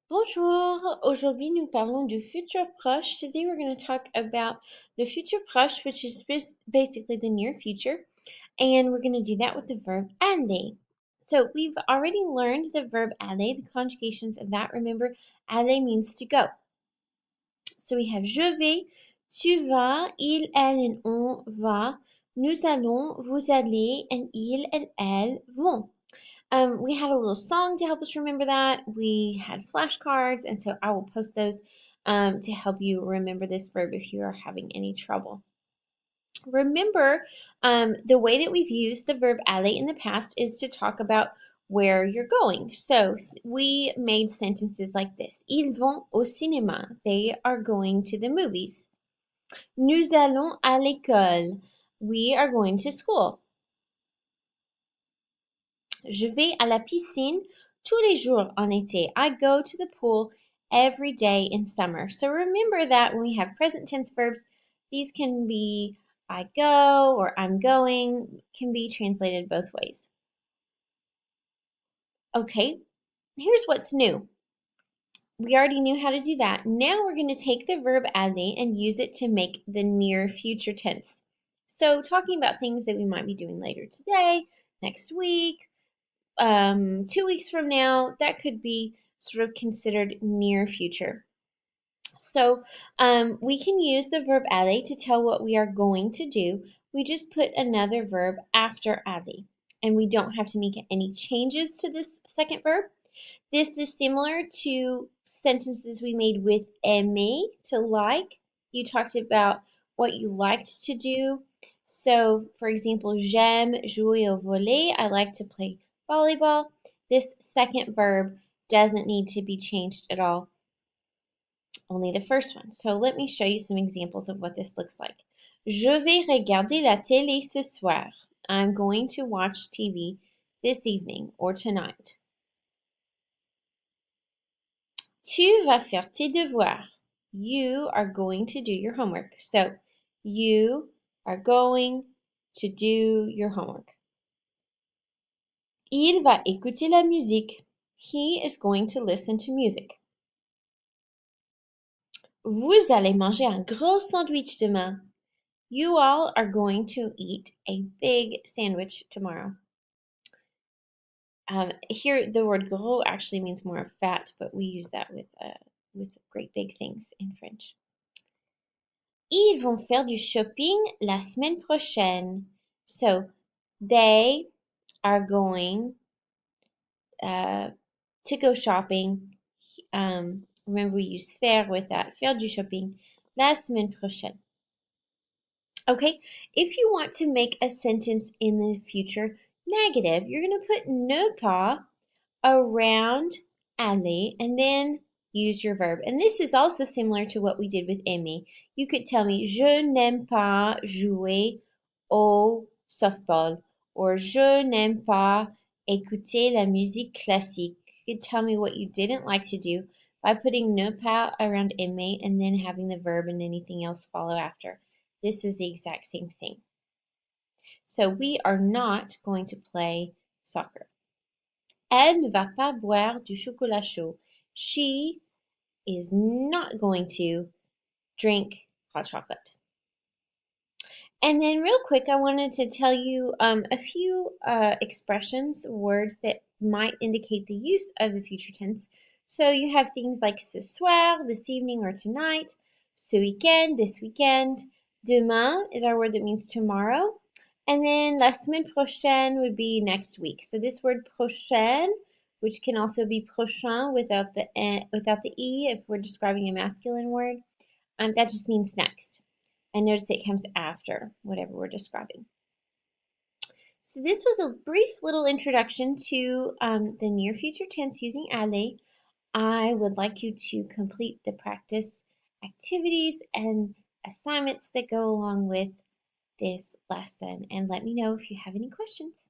Bonjour! Aujourd'hui, nous parlons du futur proche. Today, we're going to talk about the future proche, which is basically the near future, and we're going to do that with the verb aller. So, we've already learned the verb aller, the conjugations of that. Remember, aller means to go. So, we have je vais, tu vas, il, elle, and on va, nous allons, vous allez, and il and elle vont. We had a little song to help us remember that. We had flashcards, and so I will post those to help you remember this verb if you are having any trouble. Remember, the way that we've used the verb aller in the past is to talk about where you're going. So we made sentences like this. Ils vont au cinéma. They are going to the movies. Nous allons à l'école. We are going to school. Je vais à la piscine tous les jours en été. I go to the pool every day in summer. So remember that when we have present tense verbs, these can be I go or I'm going, can be translated both ways. Okay, here's what's new. We already knew how to do that. Now we're going to take the verb aller and use it to make the near future tense. So talking about things that we might be doing later today, next week, 2 weeks from now, that could be sort of considered near future. So we can use the verb aller to tell what we are going to do. We just put another verb after aller, and we don't have to make any changes to this second verb. This is similar to sentences we made with aimer, to like. You talked about what you liked to do. So, for example, j'aime jouer au volley. I like to play volleyball. This second verb doesn't need to be changed at all, only the first one. So let me show you some examples of what this looks like. Je vais regarder la télé ce soir. I'm going to watch TV this evening or tonight. Tu vas faire tes devoirs. You are going to do your homework. So you are going to do your homework. Il va écouter la musique. He is going to listen to music. Vous allez manger un gros sandwich demain. You all are going to eat a big sandwich tomorrow. Here, the word gros actually means more of fat, but we use that with great big things in French. Ils vont faire du shopping la semaine prochaine. So, they are going to go shopping. Remember, we use faire with that. Faire du shopping la semaine prochaine. Okay, if you want to make a sentence in the future negative, you're going to put ne pas around aller and then use your verb. And this is also similar to what we did with aimer. You could tell me, je n'aime pas jouer au softball, or je n'aime pas écouter la musique classique. You could tell me what you didn't like to do by putting ne pas around aimer and then having the verb and anything else follow after. This is the exact same thing. So we are not going to play soccer. Elle ne va pas boire du chocolat chaud. She is not going to drink hot chocolate. And then real quick, I wanted to tell you a few expressions, words that might indicate the use of the future tense. So you have things like ce soir, this evening or tonight, ce weekend, this weekend. Demain is our word that means tomorrow. And then la semaine prochaine would be next week. So this word prochaine, which can also be prochain without the e if we're describing a masculine word, that just means next. And notice it comes after whatever we're describing. So this was a brief little introduction to the near future tense using aller. I would like you to complete the practice activities and assignments that go along with this lesson and let me know if you have any questions.